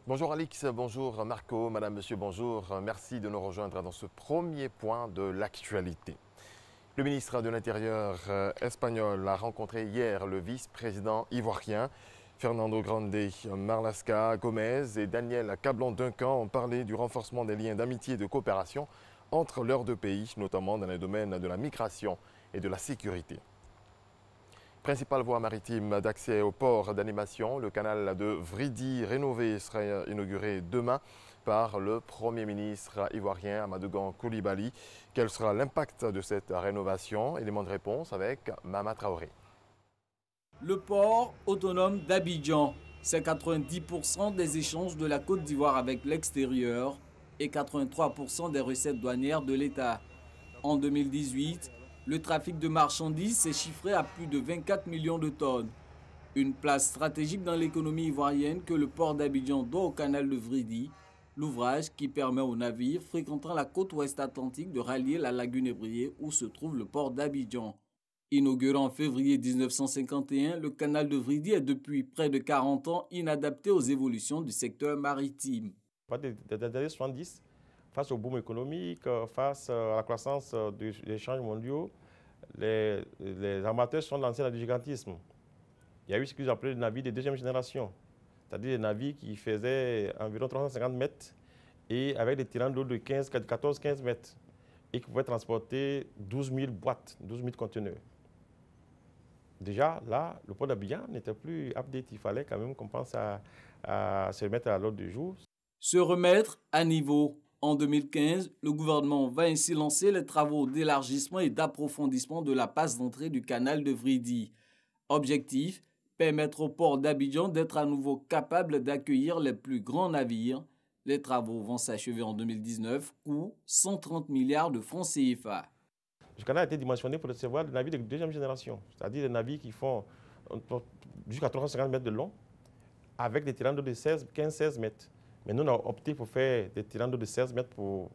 Bonjour Alix, bonjour Marco, madame, monsieur, bonjour. Merci de nous rejoindre dans ce premier point de l'actualité. Le ministre de l'Intérieur espagnol a rencontré hier le vice-président ivoirien. Fernando Grande, Marlaska Gomez et Daniel Cablon-Duncan ont parlé du renforcement des liens d'amitié et de coopération entre leurs deux pays, notamment dans les domaines de la migration et de la sécurité. Principale voie maritime d'accès au port d'animation, le canal de Vridi rénové sera inauguré demain par le Premier ministre ivoirien Amadou Coulibaly. Quel sera l'impact de cette rénovation? Élément de réponse avec Mama Traoré. Le port autonome d'Abidjan, c'est 90% des échanges de la Côte d'Ivoire avec l'extérieur et 83% des recettes douanières de l'État. En 2018, le trafic de marchandises s'est chiffré à plus de 24 millions de tonnes. Une place stratégique dans l'économie ivoirienne que le port d'Abidjan doit au canal de Vridi, l'ouvrage qui permet aux navires fréquentant la côte ouest atlantique de rallier la lagune Ébriée où se trouve le port d'Abidjan. Inauguré en février 1951, le canal de Vridi est depuis près de 40 ans inadapté aux évolutions du secteur maritime. Des années 70, face au boom économique, face à la croissance des échanges mondiaux, les armateurs sont lancés dans le gigantisme. Il y a eu ce qu'ils appelaient les navires de deuxième génération, c'est-à-dire des navires qui faisaient environ 350 mètres et avec des tirants d'eau de 14-15 mètres et qui pouvaient transporter 12 000 boîtes, 12 000 conteneurs. Déjà, là, le port d'Abidjan n'était plus update. Il fallait quand même qu'on pense à se remettre à l'ordre du jour. Se remettre à niveau. En 2015, le gouvernement va ainsi lancer les travaux d'élargissement et d'approfondissement de la passe d'entrée du canal de Vridi. Objectif, permettre au port d'Abidjan d'être à nouveau capable d'accueillir les plus grands navires. Les travaux vont s'achever en 2019, coût 130 milliards de francs CFA. Le canal a été dimensionné pour recevoir des navires de deuxième génération, c'est-à-dire des navires qui font jusqu'à 350 mètres de long, avec des tirants d'eau de 15-16 mètres. Mais nous, on a opté pour faire des tirants d'eau de 16 mètres pour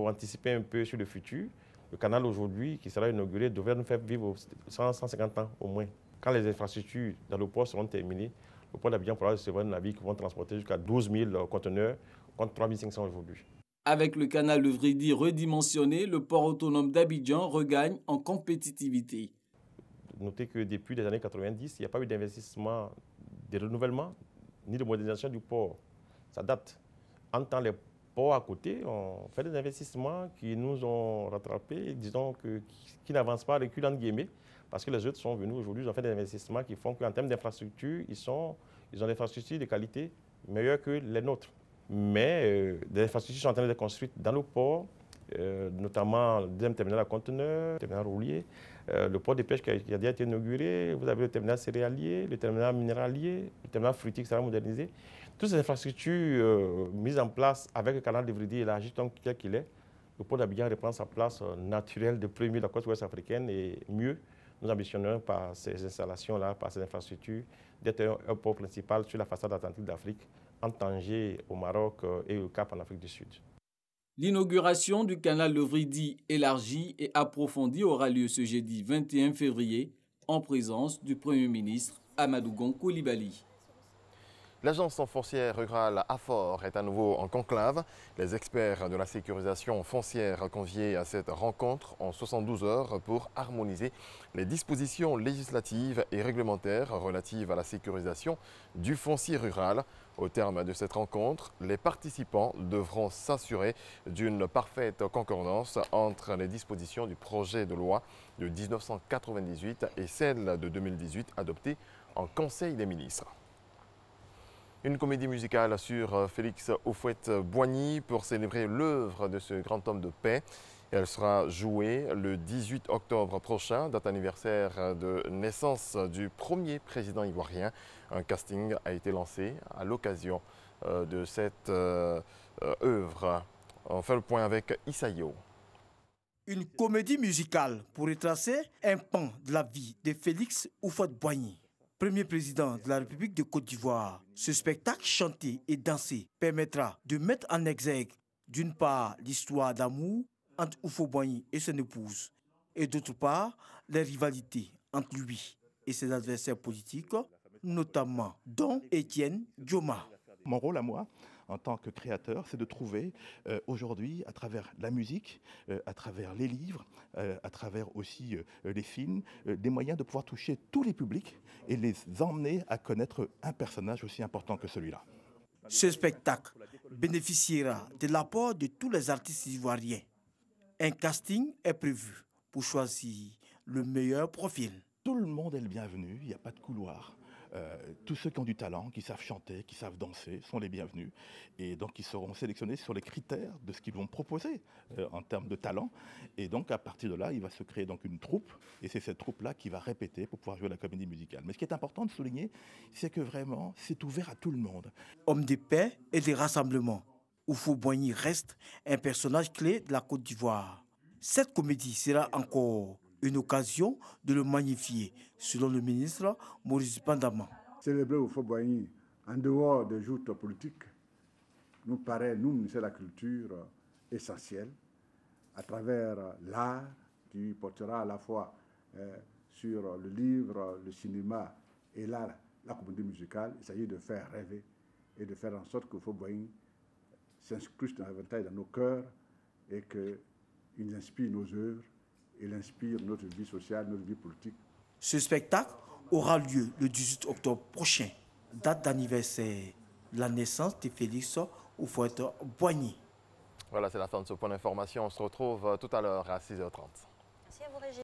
anticiper un peu sur le futur. Le canal aujourd'hui, qui sera inauguré, devrait nous faire vivre 150 ans au moins. Quand les infrastructures dans le port seront terminées, le port d'Abidjan pourra recevoir des navires qui vont transporter jusqu'à 12 000 conteneurs contre 3 500 aujourd'hui. Avec le canal de Vridi redimensionné, le port autonome d'Abidjan regagne en compétitivité. Notez que depuis les années 90, il n'y a pas eu d'investissement, de renouvellement, ni de modernisation du port. Ça date. En temps, les ports à côté ont fait des investissements qui nous ont rattrapés, disons, qui n'avancent pas, reculent entre guillemets, parce que les autres sont venus aujourd'hui, ils ont fait des investissements qui font qu'en termes d'infrastructures, ils ont des infrastructures de qualité meilleures que les nôtres. Mais des infrastructures sont en train d'être construites dans le port, notamment le deuxième terminal à conteneurs, le terminal roulier, le port de pêche qui a déjà été inauguré, vous avez le terminal céréalier, le terminal minéralier, le terminal fruitier qui sera modernisé. Toutes ces infrastructures mises en place avec le canal de Vridi élargi tel qu'il est, le port d'Abidjan reprend sa place naturelle de premier de la côte ouest africaine et mieux, nous ambitionnons par ces installations-là, par ces infrastructures, d'être un port principal sur la façade atlantique d'Afrique, en Tanger, au Maroc et au Cap en Afrique du Sud. L'inauguration du canal de Vridi élargi et approfondi aura lieu ce jeudi 21 février en présence du Premier ministre Amadou Coulibaly. L'agence foncière rurale AFOR est à nouveau en conclave. Les experts de la sécurisation foncière conviés à cette rencontre en 72 heures pour harmoniser les dispositions législatives et réglementaires relatives à la sécurisation du foncier rural. Au terme de cette rencontre, les participants devront s'assurer d'une parfaite concordance entre les dispositions du projet de loi de 1998 et celles de 2018 adoptées en Conseil des ministres. Une comédie musicale sur Félix Houphouët-Boigny pour célébrer l'œuvre de ce grand homme de paix. Elle sera jouée le 18 octobre prochain, date anniversaire de naissance du premier président ivoirien. Un casting a été lancé à l'occasion de cette œuvre. On fait le point avec Issaïo. Une comédie musicale pour retracer un pan de la vie de Félix Houphouët-Boigny, premier président de la République de Côte d'Ivoire. Ce spectacle chanté et dansé permettra de mettre en exergue d'une part l'histoire d'amour entre Houphouët-Boigny et son épouse et d'autre part les rivalités entre lui et ses adversaires politiques, notamment dont Étienne Dioma. Mon rôle à moi, en tant que créateur, c'est de trouver aujourd'hui, à travers la musique, à travers les livres, à travers aussi les films, des moyens de pouvoir toucher tous les publics et les emmener à connaître un personnage aussi important que celui-là. Ce spectacle bénéficiera de l'apport de tous les artistes ivoiriens. Un casting est prévu pour choisir le meilleur profil. Tout le monde est le bienvenu, il n'y a pas de couloir. Tous ceux qui ont du talent, qui savent chanter, qui savent danser, sont les bienvenus. Et donc, ils seront sélectionnés sur les critères de ce qu'ils vont proposer en termes de talent. Et donc, à partir de là, il va se créer donc une troupe. Et c'est cette troupe-là qui va répéter pour pouvoir jouer la comédie musicale. Mais ce qui est important de souligner, c'est que vraiment, c'est ouvert à tout le monde. Homme de paix et de rassemblement, Houphouët-Boigny reste un personnage clé de la Côte d'Ivoire. Cette comédie sera encore une occasion de le magnifier, selon le ministre Maurice Pandama. Célébrer Houphouët-Boigny en dehors des joutes politiques nous paraît, nous, ministère de la Culture, essentiel, à travers l'art qui portera à la fois sur le livre, le cinéma et là, la comédie musicale. Il s'agit de faire rêver et de faire en sorte que Houphouët-Boigny s'incruste davantage dans nos cœurs et qu'il inspire nos œuvres. Il inspire notre vie sociale, notre vie politique. Ce spectacle aura lieu le 18 octobre prochain, date d'anniversaire de la naissance de Félix Houphouët-Boigny. Voilà, c'est la fin de ce point d'information. On se retrouve tout à l'heure à 6h30. Merci à vous, Régis.